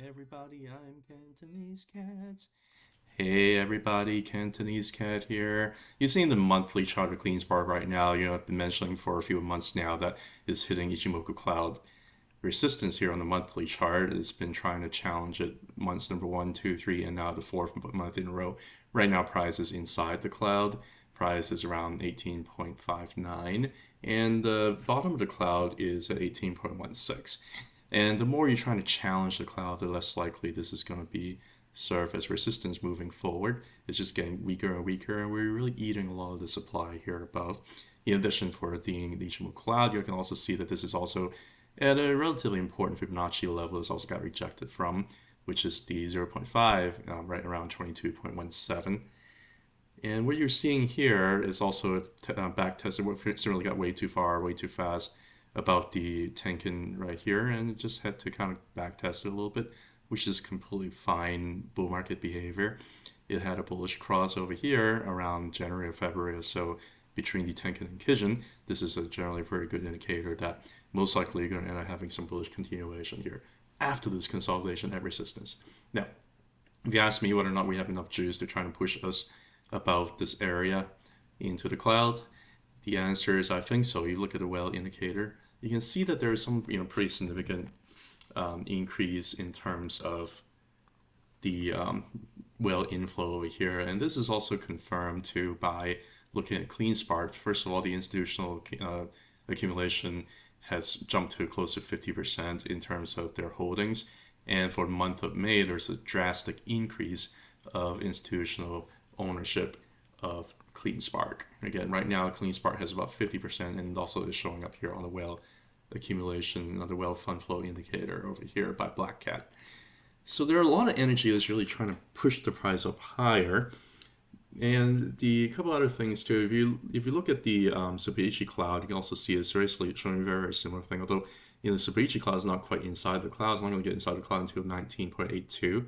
Everybody, I'm Cantonese Cat. Hey everybody, Cantonese Cat here. You've seen the monthly chart of CleanSpark right now. I've been mentioning for a few months now that it's hitting Ichimoku Cloud resistance here on the monthly chart. It's been trying to challenge it months number one, two, three, and now the fourth month in a row. Right now, price is inside the cloud. Price is around 18.59, and the bottom of the cloud is at 18.16. And the more you're trying to challenge the cloud, the less likely this is going to be serve as resistance moving forward. It's just getting weaker and weaker, and we're really eating a lot of the supply here above. In addition, for the Ichimoku cloud, you can also see that this is also at a relatively important Fibonacci level. It's also got rejected from, which is the zero point 0.5, right around 22.17. And what you're seeing here is also a back test. It certainly got way too far, way too fast above the Tenkin right here, and it just had to kind of back test it a little bit, which is completely fine bull market behavior. It had a bullish cross over here around January or February or so between the Tenkin and Kijun. This is a generally very good indicator that most likely you're going to end up having some bullish continuation here after this consolidation at resistance. Now, if you ask me whether or not we have enough juice to try to push us above this area into the cloud, the answer is I think so. You look at the whale indicator, you can see that there is some pretty significant increase in terms of the whale inflow over here, and this is also confirmed too by looking at CleanSpark. First of all, the institutional accumulation has jumped to close to 50% in terms of their holdings, and for the month of May, there's a drastic increase of institutional ownership of CleanSpark. Again, right now, CleanSpark has about 50%, and also is showing up here on the whale accumulation, on the whale fund flow indicator over here by Black Cat. So there are a lot of energy that's really trying to push the price up higher. And the couple other things too, if you look at the Subaichi cloud, you can also see it's seriously showing a very, very similar thing. Although the Subaichi cloud is not quite inside the cloud. It's not going to get inside the cloud until 19.82.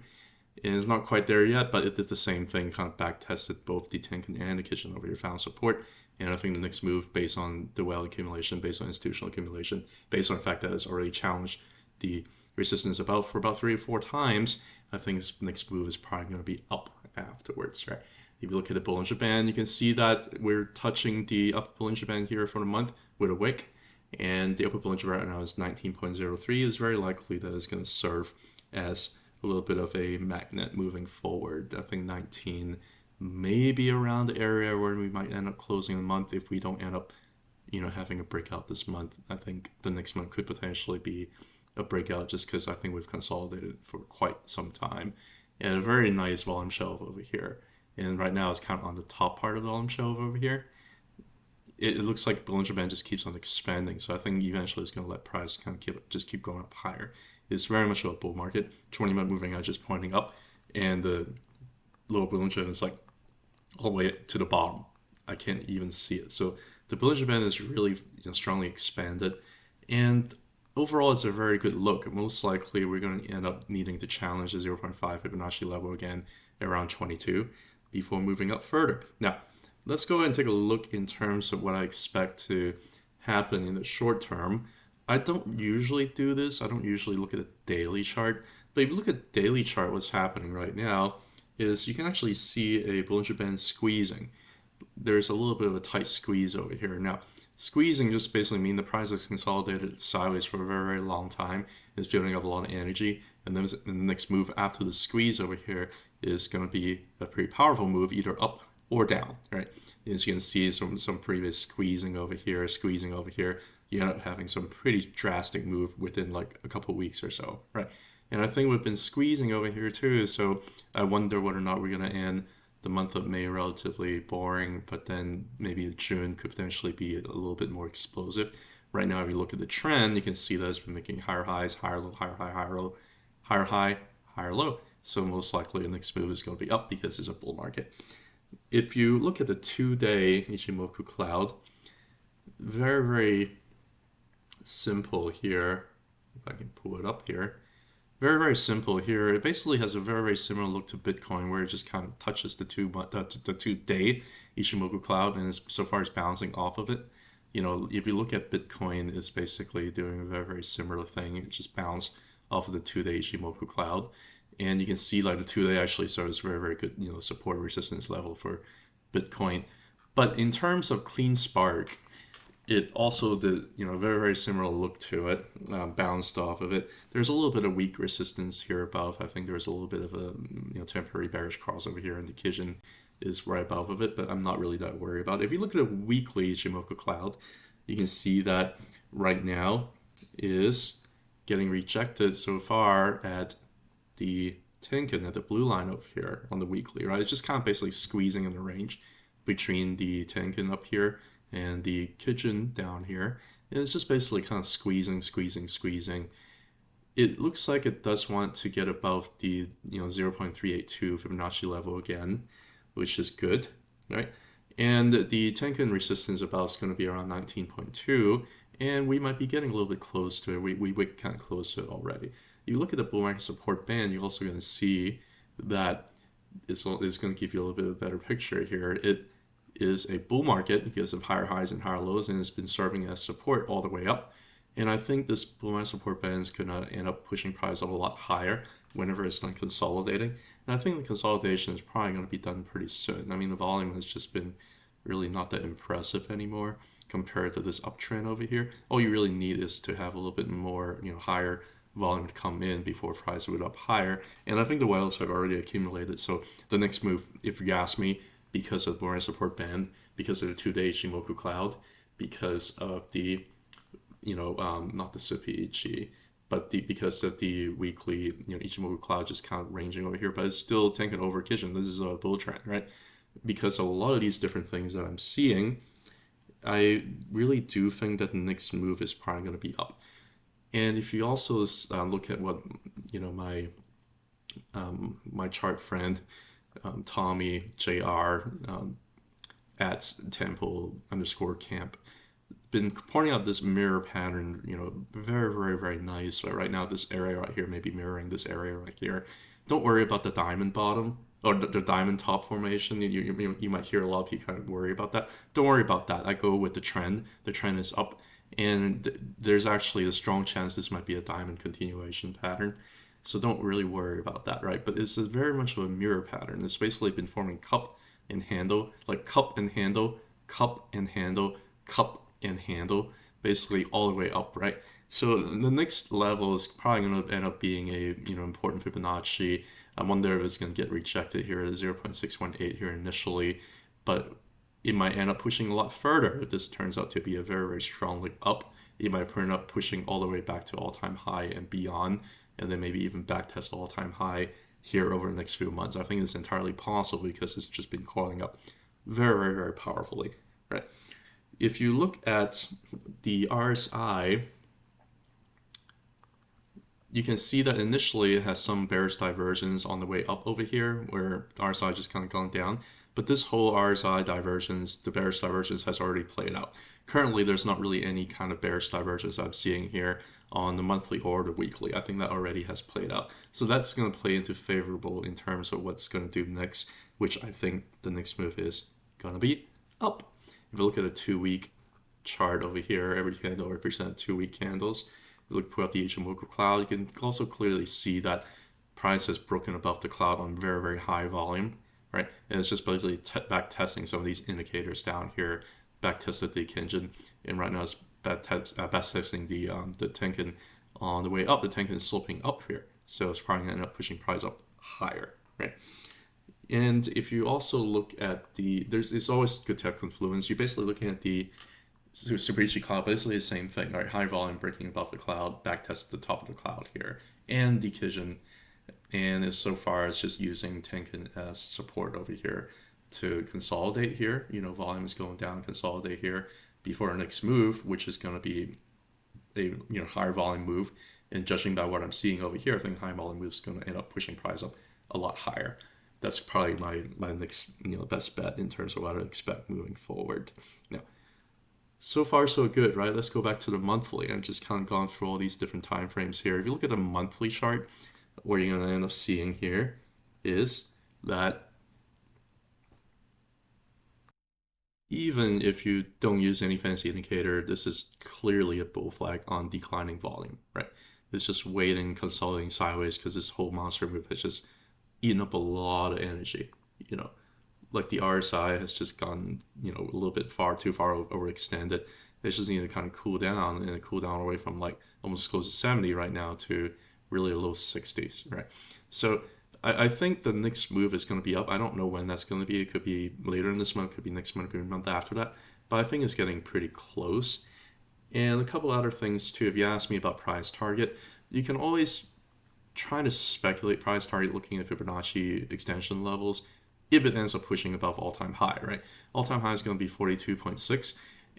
And it's not quite there yet, but it did the same thing, kind of back tested both the Tenkin and the Kijun over here, found support. And I think the next move, based on the whale accumulation, based on institutional accumulation, based on the fact that it's already challenged the resistance for about 3 or 4 times, I think this next move is probably going to be up afterwards, right? If you look at the Bollinger Band, you can see that we're touching the upper Bollinger Band here for the month with a wick, and the upper Bollinger Band right now is 19.03. It's very likely that it's going to serve as a little bit of a magnet moving forward. I think 19 may be around the area where we might end up closing the month if we don't end up, having a breakout this month. I think the next month could potentially be a breakout just because I think we've consolidated for quite some time. And a very nice volume shelf over here. And right now it's kind of on the top part of the volume shelf over here. It looks like Bollinger Band just keeps on expanding, so I think eventually it's going to let price kind of keep going up higher. It's very much a bull market. 20-minute moving average is pointing up, and the lower Bollinger Band is like all the way to the bottom. I can't even see it. So the Bollinger Band is really strongly expanded, and overall it's a very good look. Most likely we're going to end up needing to challenge the 0.5 Fibonacci level again around 22 before moving up further. Now, let's go ahead and take a look in terms of what I expect to happen in the short term. I don't usually do this. I don't usually look at the daily chart. But if you look at the daily chart, what's happening right now is you can actually see a Bollinger Band squeezing. There's a little bit of a tight squeeze over here. Now, squeezing just basically means the price has consolidated sideways for a very, very long time. It's building up a lot of energy. And then the next move after the squeeze over here is going to be a pretty powerful move, either up or down, right? As you can see, some previous squeezing over here, you end up having some pretty drastic move within like a couple weeks or so, right? And I think we've been squeezing over here too, so I wonder whether or not we're going to end the month of May relatively boring, but then maybe June could potentially be a little bit more explosive. Right now, if you look at the trend, you can see that it's been making higher highs, higher low, higher high, higher low, higher high, higher low. So most likely the next move is going to be up because it's a bull market. If you look at the 2-day Ichimoku cloud, very, very simple here. If I can pull it up here. Very, very simple here. It basically has a very, very similar look to Bitcoin, where it just kind of touches the 2-day Ichimoku cloud, and so far it's bouncing off of it. If you look at Bitcoin, it's basically doing a very, very similar thing. It just bounced off of the 2-day Ichimoku cloud. And you can see like the 2-day actually serves very, very good, support resistance level for Bitcoin. But in terms of clean spark, it also did, very, very similar look to it, bounced off of it. There's a little bit of weak resistance here above. I think there's a little bit of a, temporary bearish crossover here, and the Kijun is right above of it, but I'm not really that worried about it. If you look at a weekly Ichimoku cloud, you can see that right now is getting rejected so far at the Tenkan, at the blue line over here on the weekly, right? It's just kind of basically squeezing in the range between the Tenkan up here and the Kijun down here. And it's just basically kind of squeezing, squeezing, squeezing. It looks like it does want to get above the 0.382 Fibonacci level again, which is good, right? And the Tenkan resistance above is going to be around 19.2, and we might be getting a little bit close to it. We kind of close to it already. You look at the bull market support band, you're also going to see that it's going to give you a little bit of a better picture here. It is a bull market because of higher highs and higher lows, and it's been serving as support all the way up. And I think this bull market support band is going to end up pushing price up a lot higher whenever it's done consolidating. And I think the consolidation is probably going to be done pretty soon. I mean, the volume has just been really not that impressive anymore compared to this uptrend over here. All you really need is to have a little bit more, higher volume to come in before price would up higher. And I think the whales have already accumulated. So the next move, if you ask me, because of the bull support band, because of the 2-day Ichimoku cloud, because of the, not the SIPI Ichi, but because of the weekly, Ichimoku cloud just kind of ranging over here, but it's still tanking over Kijun. This is a bull trend, right? Because of a lot of these different things that I'm seeing, I really do think that the next move is probably going to be up. And if you also look at what my chart friend Tommy Jr. At Temple_camp been pointing out this mirror pattern, very, very, very nice. Right now, this area right here may be mirroring this area right here. Don't worry about the diamond bottom or the diamond top formation. You might hear a lot of people kind of worry about that. Don't worry about that. I go with the trend. The trend is up, and there's actually a strong chance this might be a diamond continuation pattern. So don't really worry about that, right? But it's very much of a mirror pattern. It's basically been forming cup and handle, like cup and handle, cup and handle, cup and handle, basically all the way up, right? So the next level is probably going to end up being a important Fibonacci. I wonder if it's going to get rejected here at 0.618 here initially, but it might end up pushing a lot further if this turns out to be a very, very strong leap up. It might end up pushing all the way back to all-time high and beyond, and then maybe even backtest all-time high here over the next few months. I think it's entirely possible because it's just been coiling up very, very, very powerfully, right? If you look at the RSI, you can see that initially it has some bearish divergence on the way up over here, where the RSI just kind of gone down. But this whole RSI divergence, the bearish divergence, has already played out. Currently, there's not really any kind of bearish divergence I'm seeing here on the monthly or the weekly. I think that already has played out. So that's going to play into favorable in terms of what's going to do next, which I think the next move is going to be up. If you look at a 2-week chart over here, every candle represents 2-week candles. If you look at the Ichimoku cloud, you can also clearly see that price has broken above the cloud on very, very high volume, right? And it's just basically back testing some of these indicators down here, back tested the Kijun, and right now it's back testing the Tenkan on the way up. The Tenkan is sloping up here, so it's probably going to end up pushing price up higher, right? And if you also look at it's always good to have confluence. You're basically looking at the Super Ichi cloud, basically the same thing, right? High volume breaking above the cloud, back test at the top of the cloud here, and the Kijun. And so far it's just using Tenkan as support over here to consolidate here. Volume is going down, consolidate here before our next move, which is going to be a higher volume move. And judging by what I'm seeing over here, I think high volume move is going to end up pushing price up a lot higher. That's probably my next best bet in terms of what I expect moving forward. Now, so far so good, right? Let's go back to the monthly. I've just kind of gone through all these different time frames here. If you look at the monthly chart, what you're going to end up seeing here is that even if you don't use any fancy indicator, this is clearly a bull flag on declining volume, right? is just waiting, consolidating sideways because this whole monster move has just eaten up a lot of energy. You know, like the RSI has just gone, a little bit too far overextended. They just need to kind of cool down and cool down away from like almost close to 70 right now to really a low 60s, right? So I think the next move is going to be up. I don't know when that's going to be. It could be later in this month, could be next month, could be a month after that. But I think it's getting pretty close. And a couple other things too. If you ask me about price target, you can always try to speculate price target looking at Fibonacci extension levels if it ends up pushing above all-time high, right? All-time high is going to be 42.6.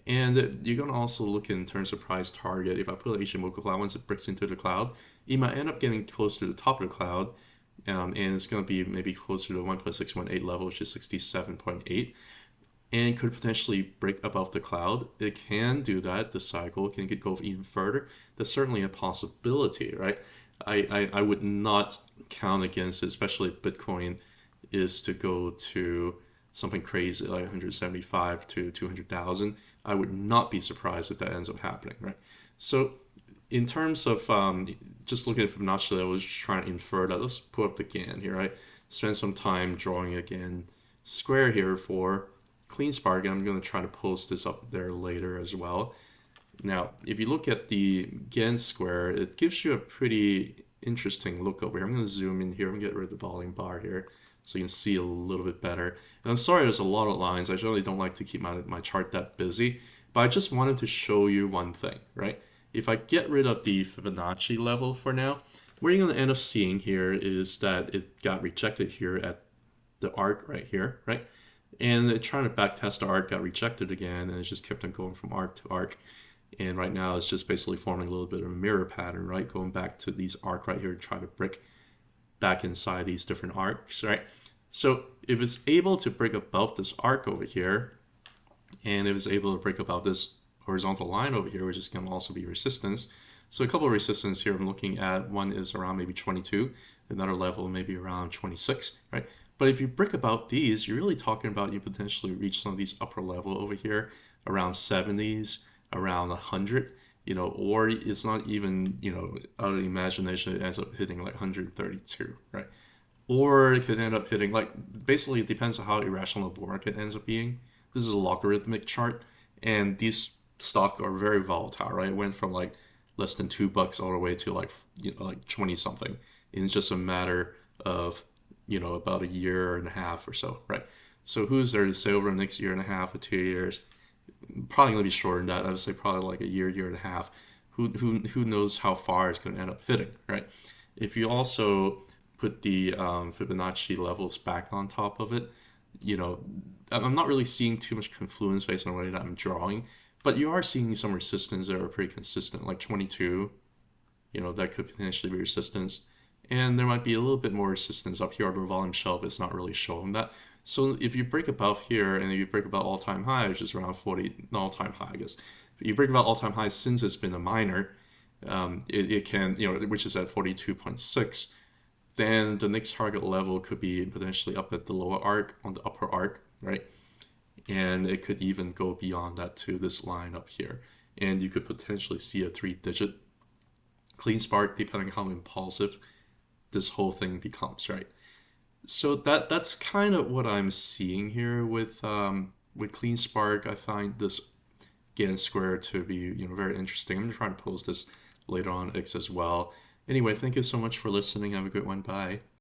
And you're going to also look in terms of price target. If I put Ishimoku cloud, once it breaks into the cloud, it might end up getting close to the top of the cloud. And it's going to be maybe closer to the 1.618 level, which is 67.8. And it could potentially break above the cloud. It can do that. The cycle can go even further. That's certainly a possibility, right? I would not count against it, especially if Bitcoin is to go to something crazy like 175 to 200,000. I would not be surprised if that ends up happening, right? So in terms of just looking at Fibonacci, I was just trying to infer that. Let's put up the Gann here, right? Spend some time drawing a Gann square here for CleanSpark, and I'm going to try to post this up there later as well. Now, if you look at the Gann square, it gives you a pretty interesting look over here. I'm going to zoom in here. I'm going to get rid of the volume bar here so you can see a little bit better. And I'm sorry there's a lot of lines. I generally don't like to keep my chart that busy, but I just wanted to show you one thing, right? If I get rid of the Fibonacci level for now, what you're going to end up seeing here is that it got rejected here at the arc right here, right? And trying to backtest the arc got rejected again, and it just kept on going from arc to arc. And right now it's just basically forming a little bit of a mirror pattern, right? Going back to these arc right here and trying to break back inside these different arcs, right? So if it's able to break above this arc over here, and if it's able to break above this horizontal line over here, which is going to also be resistance. So a couple of resistance here I'm looking at. One is around maybe 22, another level maybe around 26, right? But if you break above these, you're really talking about you potentially reach some of these upper level over here around 70s, around 100, or it's not even, out of the imagination, it ends up hitting like 132, right? Or it could end up hitting, like, basically it depends on how irrational the bull market ends up being. This is a logarithmic chart, and these stock are very volatile, right? It went from like less than $2 all the way to like, like 20 something. And it's just a matter of, about a year and a half or so, right? So who's there to say over the next year and a half or 2 years? Probably going to be shorter than that. I would say probably like a year and a half. Who knows how far it's going to end up hitting, right? If you also put the Fibonacci levels back on top of it, I'm not really seeing too much confluence based on what I'm drawing, but you are seeing some resistance that are pretty consistent, like 22, that could potentially be resistance. And there might be a little bit more resistance up here, but volume shelf is not really showing that. So if you break above here, and if you break above all-time high, which is around 40, all-time high, I guess. If you break above all-time high since it's been a minor, it can, which is at 42.6, then the next target level could be potentially up at the lower arc, on the upper arc, right? And it could even go beyond that to this line up here. And you could potentially see a 3-digit CleanSpark, depending on how impulsive this whole thing becomes, right? So that's kind of what I'm seeing here with CleanSpark. I find this Gann square to be very interesting. I'm trying to post this later on X as well. Anyway, thank you so much for listening. Have a good one. Bye.